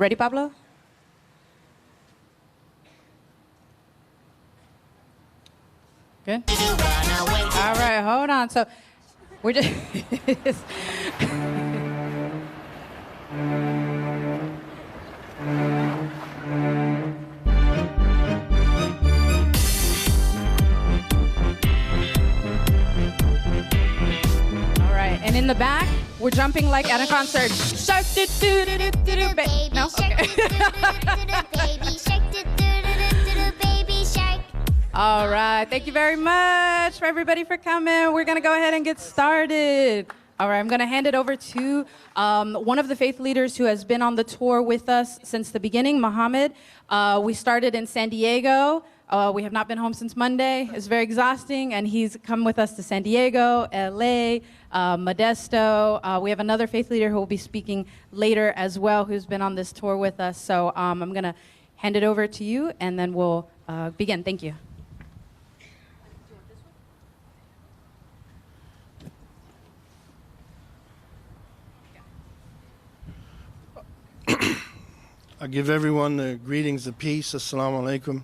Ready, Pablo? Good? All right, hold on. So we're just... And in the back, we're jumping like at a concert. Shark, do do do do do do, baby. No, okay. Baby shark. All right, thank you very much for everybody for coming. We're gonna go ahead and get started. All right, I'm gonna hand it over to one of the faith leaders who has been on the tour with us since the beginning, Mohammed. We started in San Diego. We have not been home since Monday. It's very exhausting, and he's come with us to San Diego, LA, Modesto. We have another faith leader who will be speaking later as well, who's been on this tour with us. So I'm going to hand it over to you, and then we'll begin. Thank you. I give everyone the greetings of peace. Assalamu alaikum.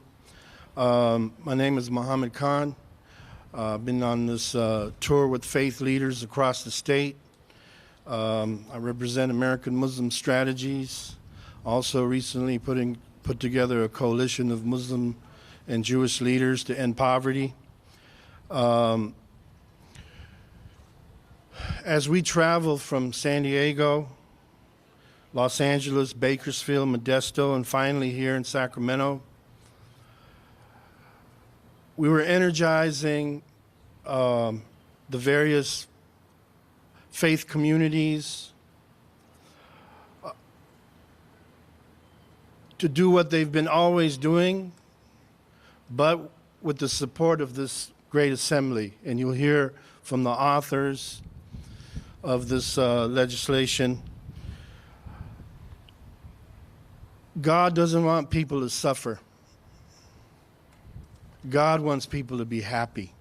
My name is Muhammad Khan. I've been on this tour with faith leaders across the state. I represent American Muslim Strategies. Also recently put together a coalition of Muslim and Jewish leaders to end poverty. As we travel from San Diego, Los Angeles, Bakersfield, Modesto, and finally here in Sacramento, we were energizing the various faith communities to do what they've been always doing, but with the support of this great assembly. And you'll hear from the authors of this legislation. God doesn't want people to suffer. God wants people to be happy.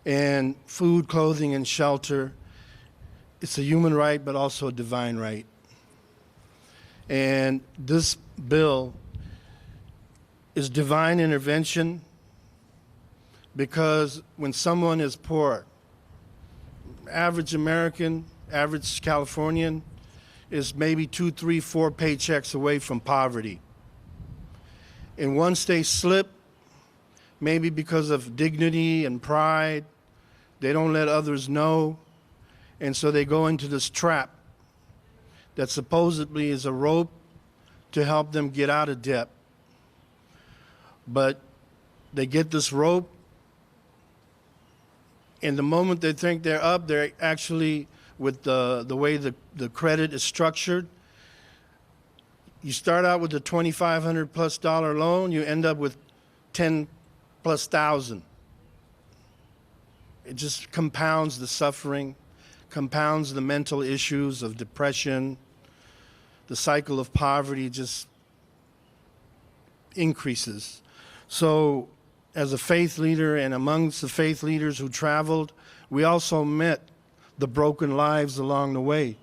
And food, clothing, and shelter, it's a human right, but also a divine right. And this bill is divine intervention because when someone is poor, average American, average Californian, is maybe 2, 3, 4 paychecks away from poverty. And once they slip, maybe because of dignity and pride, they don't let others know, and so they go into this trap that supposedly is a rope to help them get out of debt. But they get this rope, and the moment they think they're up, they're actually, with the way the credit is structured, you start out with a $2,500+ loan, you end up with 10+ thousand. It just compounds the suffering, compounds the mental issues of depression. The cycle of poverty just increases. So as a faith leader and amongst the faith leaders who traveled, we also met the broken lives along the way,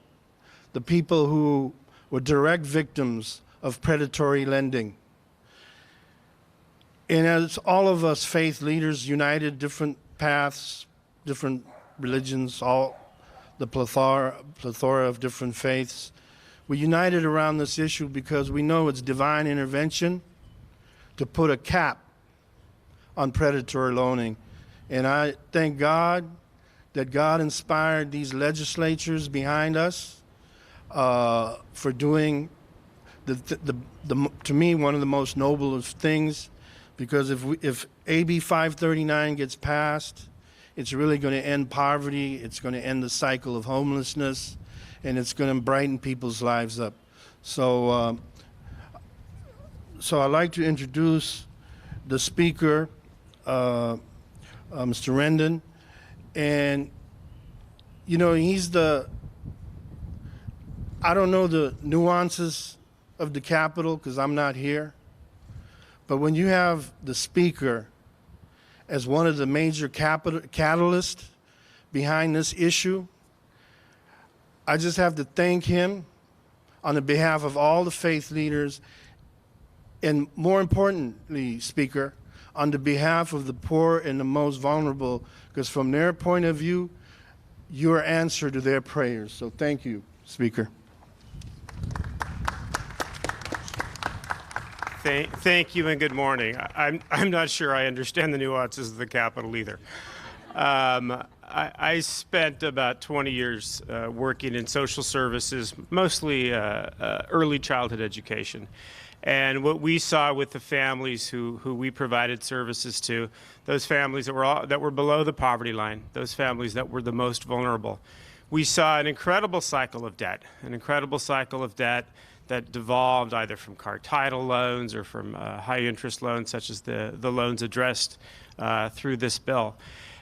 the people who were direct victims of predatory lending. And as all of us faith leaders united, different paths, different religions, all the plethora of different faiths, we united around this issue because we know it's divine intervention to put a cap on predatory loaning. And I thank God that God inspired these legislatures behind us for doing, to me, one of the most noblest things. Because if AB539 gets passed, it's really going to end poverty, it's going to end the cycle of homelessness, and it's going to brighten people's lives up. So, I'd like to introduce the speaker, Mr. Rendon, and you know, I don't know the nuances of the Capitol because I'm not here. But when you have the speaker as one of the major catalysts behind this issue, I just have to thank him on the behalf of all the faith leaders, and more importantly, Speaker, on the behalf of the poor and the most vulnerable, because from their point of view, you're answer to their prayers. So thank you, Speaker. Thank you and good morning. I'm not sure I understand the nuances of the Capitol either. I spent about 20 years working in social services, mostly early childhood education. And what we saw with the families who we provided services to, those families that were below the poverty line, those families that were the most vulnerable, we saw an incredible cycle of debt, that devolved either from car title loans or from high interest loans such as the loans addressed through this bill.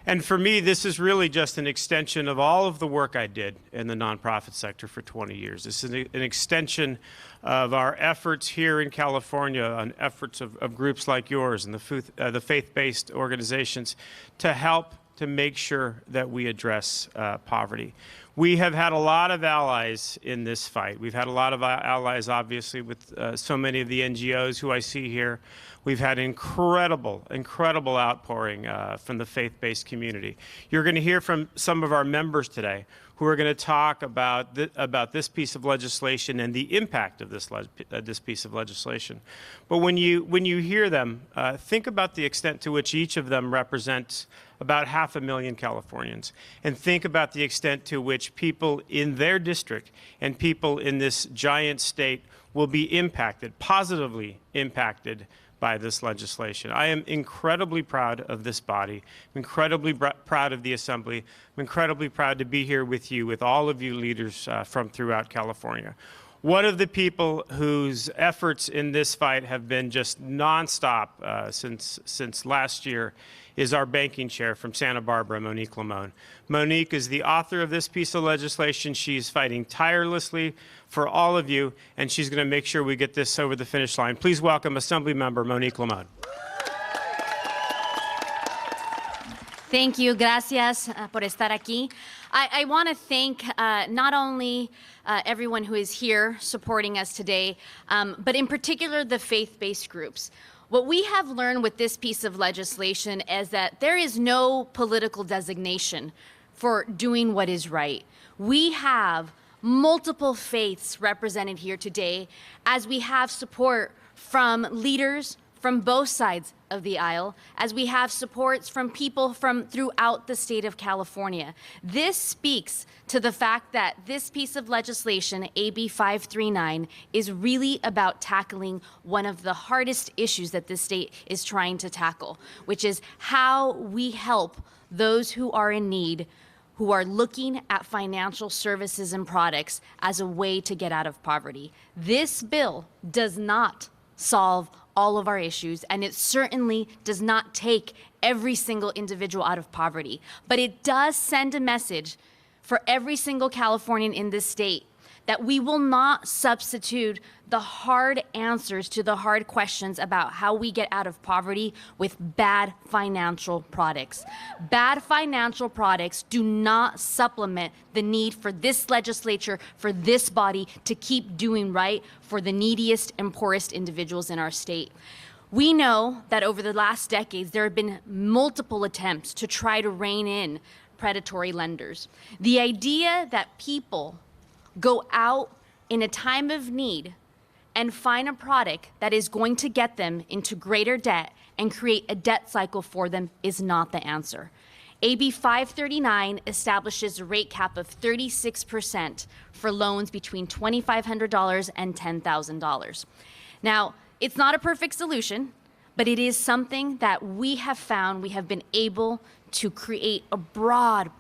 And for me, this is really just an extension of all of the work I did in the nonprofit sector for 20 years. This is an extension of our efforts here in California, on efforts of groups like yours and the faith-based organizations to help to make sure that we address poverty. We have had a lot of allies in this fight. We've had a lot of allies, obviously, with so many of the NGOs who I see here. We've had incredible outpouring from the faith-based community. You're going to hear from some of our members today who are going to talk about this piece of legislation and the impact of this piece of legislation. But when you hear them, think about the extent to which each of them represents about 500,000 Californians, and think about the extent to which people in their district and people in this giant state will be impacted, positively impacted by this legislation. I am incredibly proud of this body. I'm incredibly proud of the Assembly. I'm incredibly proud to be here with you, with all of you leaders from throughout California. One of the people whose efforts in this fight have been just nonstop since last year is our banking chair from Santa Barbara, Monique Limon. Monique is the author of this piece of legislation. She's fighting tirelessly for all of you, and she's going to make sure we get this over the finish line. Please welcome Assemblymember Monique Limon. Thank you. Gracias por estar aquí. I want to thank not only everyone who is here supporting us today, but in particular the faith-based groups. What we have learned with this piece of legislation is that there is no political designation for doing what is right. We have multiple faiths represented here today, as we have support from leaders from both sides of the aisle, as we have supports from people from throughout the state of California. This speaks to the fact that this piece of legislation, AB539, is really about tackling one of the hardest issues that this state is trying to tackle, which is how we help those who are in need, who are looking at financial services and products as a way to get out of poverty. This bill does not solve all of our issues, and it certainly does not take every single individual out of poverty. But it does send a message for every single Californian in this state that we will not substitute the hard answers to the hard questions about how we get out of poverty with bad financial products. Bad financial products do not supplement the need for this legislature, for this body to keep doing right for the neediest and poorest individuals in our state. We know that over the last decades, there have been multiple attempts to try to rein in predatory lenders. The idea that people go out in a time of need and find a product that is going to get them into greater debt and create a debt cycle for them is not the answer. AB 539 establishes a rate cap of 36% for loans between $2,500 and $10,000. Now, it's not a perfect solution, but it is something that we have found we have been able to create a broad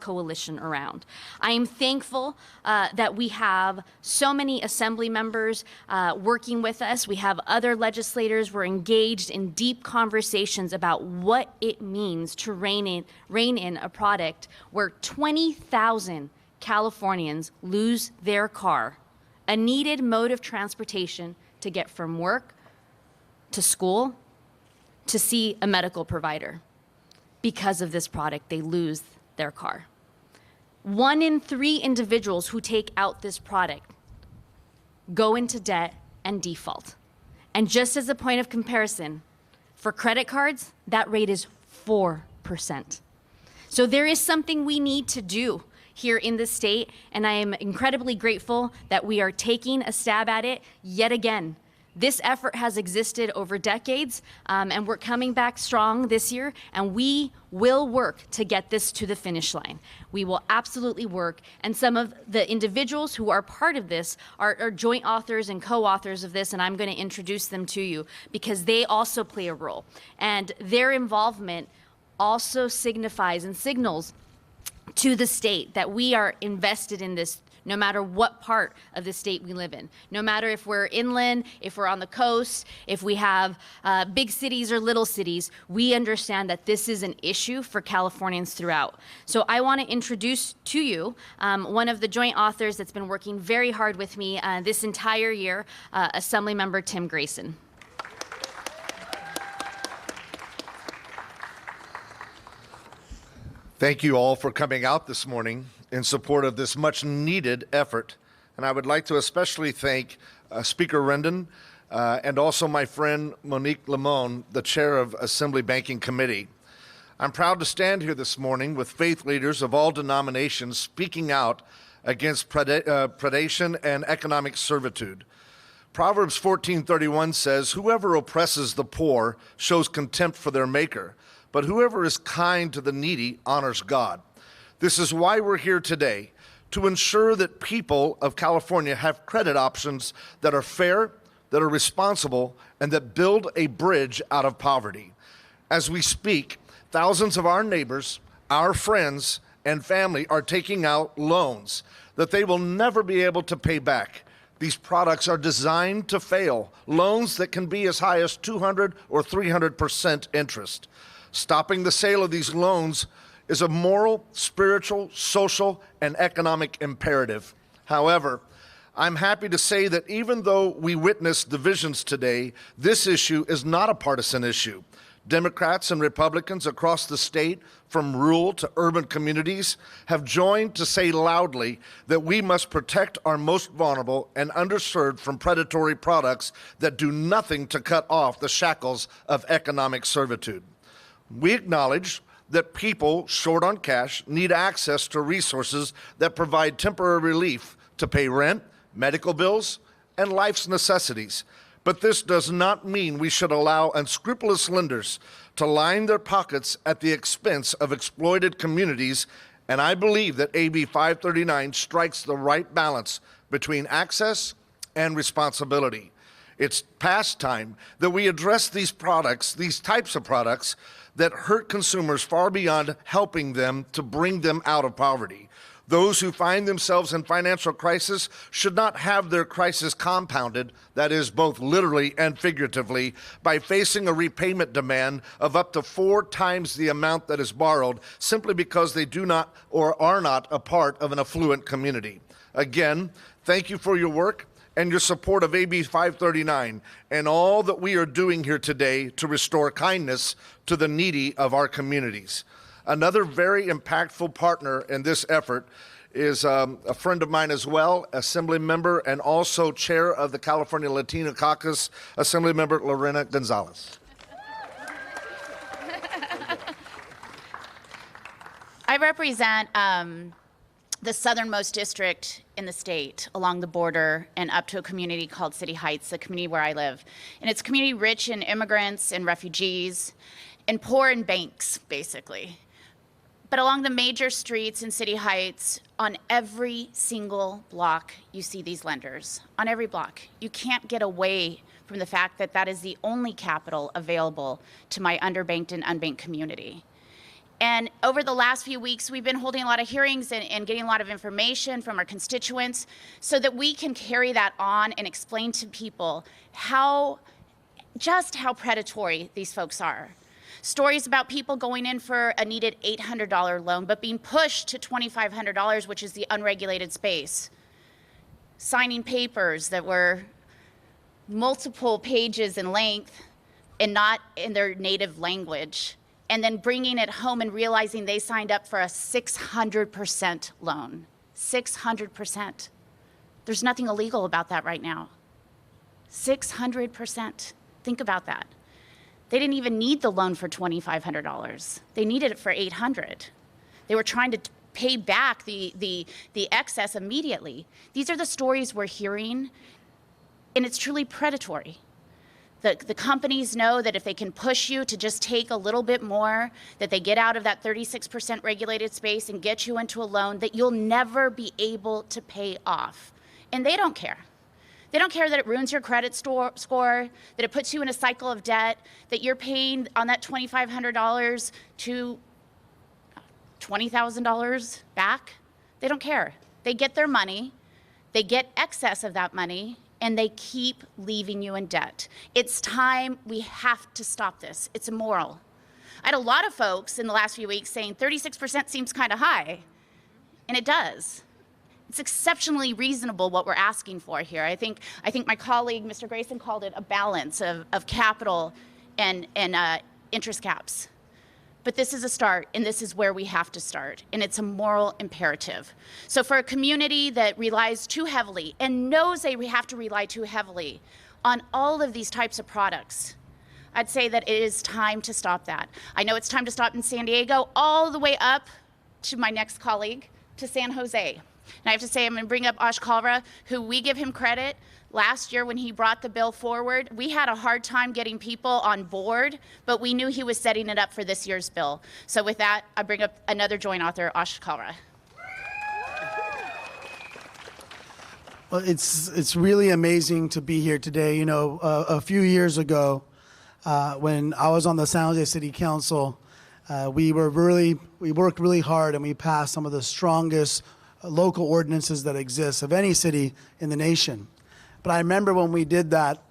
coalition around. I am thankful that we have so many Assembly members working with us. We have other legislators. We're engaged in deep conversations about what it means to rein in a product where 20,000 Californians lose their car, a needed mode of transportation to get from work to school to see a medical provider. Because of this product, they lose their car. 1 in 3 individuals who take out this product go into debt and default. And just as a point of comparison, for credit cards, that rate is 4%. So there is something we need to do here in the state, and I am incredibly grateful that we are taking a stab at it yet again. This effort has existed over decades, and we're coming back strong this year, and we will work to get this to the finish line. We will absolutely work, and some of the individuals who are part of this are joint authors and co-authors of this, and I'm going to introduce them to you because they also play a role. And their involvement also signifies and signals to the state that we are invested in this no matter what part of the state we live in. No matter if we're inland, if we're on the coast, if we have big cities or little cities, we understand that this is an issue for Californians throughout. So I want to introduce to you one of the joint authors that's been working very hard with me this entire year, Assemblymember Tim Grayson. Thank you all for coming out this morning in support of this much needed effort. And I would like to especially thank Speaker Rendon and also my friend Monique Limon, the chair of Assembly Banking Committee. I'm proud to stand here this morning with faith leaders of all denominations speaking out against predation and economic servitude. Proverbs 14:31 says, "Whoever oppresses the poor shows contempt for their maker, but whoever is kind to the needy honors God." This is why we're here today, to ensure that people of California have credit options that are fair, that are responsible, and that build a bridge out of poverty. As we speak, thousands of our neighbors, our friends, and family are taking out loans that they will never be able to pay back. These products are designed to fail, loans that can be as high as 200 or 300% interest. Stopping the sale of these loans is a moral, spiritual, social, and economic imperative. However, I'm happy to say that even though we witness divisions today, this issue is not a partisan issue. Democrats and Republicans across the state, from rural to urban communities, have joined to say loudly that we must protect our most vulnerable and underserved from predatory products that do nothing to cut off the shackles of economic servitude. We acknowledge that people short on cash need access to resources that provide temporary relief to pay rent, medical bills, and life's necessities. But this does not mean we should allow unscrupulous lenders to line their pockets at the expense of exploited communities, and I believe that AB 539 strikes the right balance between access and responsibility. It's past time that we address these products, these types of products, that hurt consumers far beyond helping them to bring them out of poverty. Those who find themselves in financial crisis should not have their crisis compounded, that is both literally and figuratively, by facing a repayment demand of up to 4 times the amount that is borrowed simply because they do not or are not a part of an affluent community. Again, thank you for your work and your support of AB 539 and all that we are doing here today to restore kindness to the needy of our communities. Another very impactful partner in this effort is a friend of mine as well, Assembly member and also chair of the California Latino Caucus, Assemblymember Lorena Gonzalez. I represent the southernmost district in the state along the border and up to a community called City Heights, the community where I live. And it's a community rich in immigrants and refugees and poor in banks, basically. But along the major streets in City Heights, on every single block, you see these lenders. On every block. You can't get away from the fact that that is the only capital available to my underbanked and unbanked community. And over the last few weeks, we've been holding a lot of hearings and getting a lot of information from our constituents so that we can carry that on and explain to people just how predatory these folks are. Stories about people going in for a needed $800 loan, but being pushed to $2,500, which is the unregulated space. Signing papers that were multiple pages in length and not in their native language. And then bringing it home and realizing they signed up for a 600% loan. 600%. There's nothing illegal about that right now. 600%. Think about that. They didn't even need the loan for $2,500. They needed it for $800. They were trying to pay back the excess immediately. These are the stories we're hearing, and it's truly predatory. The companies know that if they can push you to just take a little bit more, that they get out of that 36% regulated space and get you into a loan that you'll never be able to pay off. And they don't care. They don't care that it ruins your credit score, that it puts you in a cycle of debt, that you're paying on that $2,500 to $20,000 back. They don't care. They get their money, they get excess of that money, and they keep leaving you in debt. It's time. We have to stop this. It's immoral. I had a lot of folks in the last few weeks saying 36% seems kind of high, and it does. It's exceptionally reasonable what we're asking for here. I think my colleague, Mr. Grayson, called it a balance of capital and interest caps. But this is a start, and this is where we have to start, and it's a moral imperative. So for a community that relies too heavily and knows they have to rely too heavily on all of these types of products, I'd say that it is time to stop that. I know it's time to stop in San Diego, all the way up to my next colleague, to San Jose. And I have to say, I'm going to bring up Ash Kalra, who we give him credit. Last year when he brought the bill forward, we had a hard time getting people on board, but we knew he was setting it up for this year's bill. So with that, I bring up another joint author, Ash Kalra. Well, it's really amazing to be here today. You know, a few years ago, when I was on the San Jose City Council, we worked really hard and we passed some of the strongest local ordinances that exist of any city in the nation. But I remember when we did that,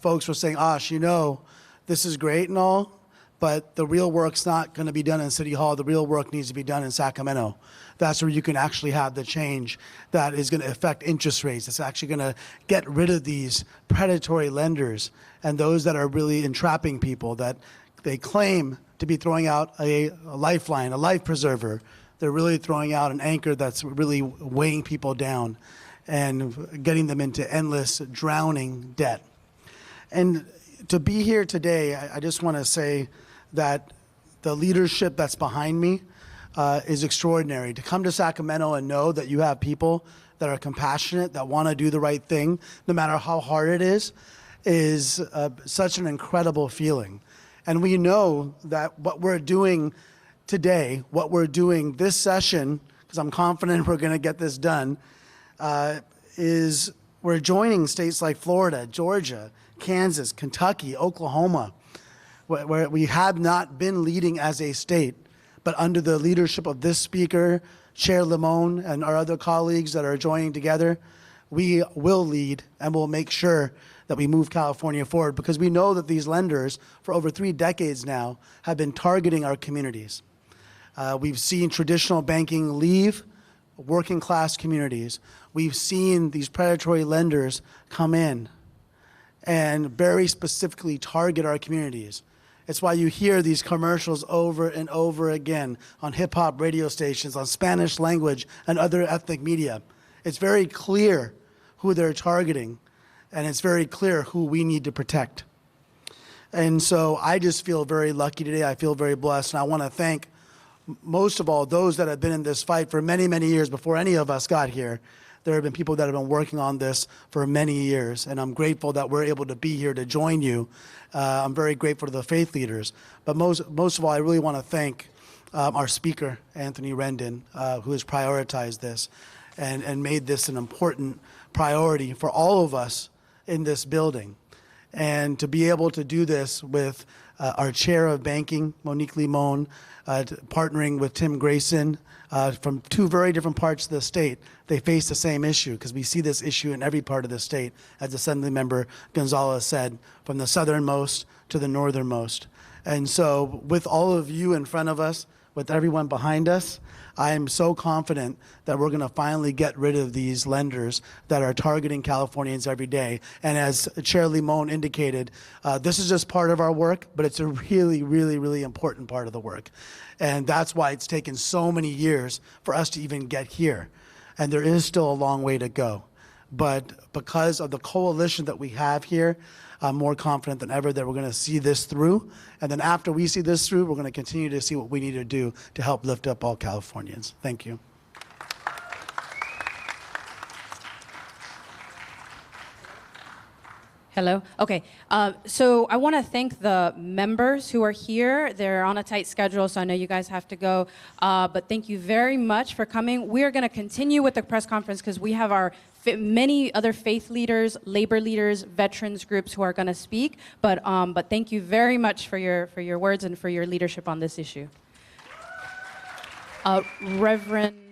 folks were saying, Ash, you know, this is great and all, but the real work's not going to be done in City Hall. The real work needs to be done in Sacramento. That's where you can actually have the change that is going to affect interest rates. It's actually going to get rid of these predatory lenders and those that are really entrapping people, that they claim to be throwing out a lifeline, a life preserver. They're really throwing out an anchor that's really weighing people down and getting them into endless drowning debt. And to be here today, I just want to say that the leadership that's behind me is extraordinary. To come to Sacramento and know that you have people that are compassionate, that want to do the right thing, no matter how hard it is such an incredible feeling. And we know that what we're doing today, what we're doing this session, because I'm confident we're going to get this done, is we're joining states like Florida, Georgia, Kansas, Kentucky, Oklahoma, where we have not been leading as a state, but under the leadership of this speaker, Chair Limon, and our other colleagues that are joining together, we will lead and we'll make sure that we move California forward, because we know that these lenders for over 3 decades now have been targeting our communities. We've seen traditional banking leave working class communities. We've seen these predatory lenders come in and very specifically target our communities. It's why you hear these commercials over and over again on hip hop radio stations, on Spanish language and other ethnic media. It's very clear who they're targeting, and it's very clear who we need to protect. And so I just feel very lucky today. I feel very blessed, and I want to thank most of all those that have been in this fight for many, many years before any of us got here. There have been people that have been working on this for many years, and I'm grateful that we're able to be here to join you. I'm very grateful to the faith leaders. But most of all, I really want to thank our speaker, Anthony Rendon, who has prioritized this and made this an important priority for all of us in this building. And to be able to do this with our chair of banking, Monique Limon, partnering with Tim Grayson from 2 very different parts of the state. They face the same issue, because we see this issue in every part of the state, as Assemblymember Gonzalez said, from the southernmost to the northernmost. And so with all of you in front of us, with everyone behind us, I am so confident that we're going to finally get rid of these lenders that are targeting Californians every day. And as Chair Limon indicated, this is just part of our work, but it's a really, really, really important part of the work. And that's why it's taken so many years for us to even get here. And there is still a long way to go. but because of the coalition that we have here, I'm more confident than ever that we're going to see this through. And then after we see this through, we're going to continue to see what we need to do to help lift up all Californians. Thank you. Hello. Okay. So I want to thank the members who are here. They're on a tight schedule, so I know you guys have to go. But thank you very much for coming. We are going to continue with the press conference because we have our many other faith leaders, labor leaders, veterans groups who are going to speak. But thank you very much for your words and for your leadership on this issue. Reverend.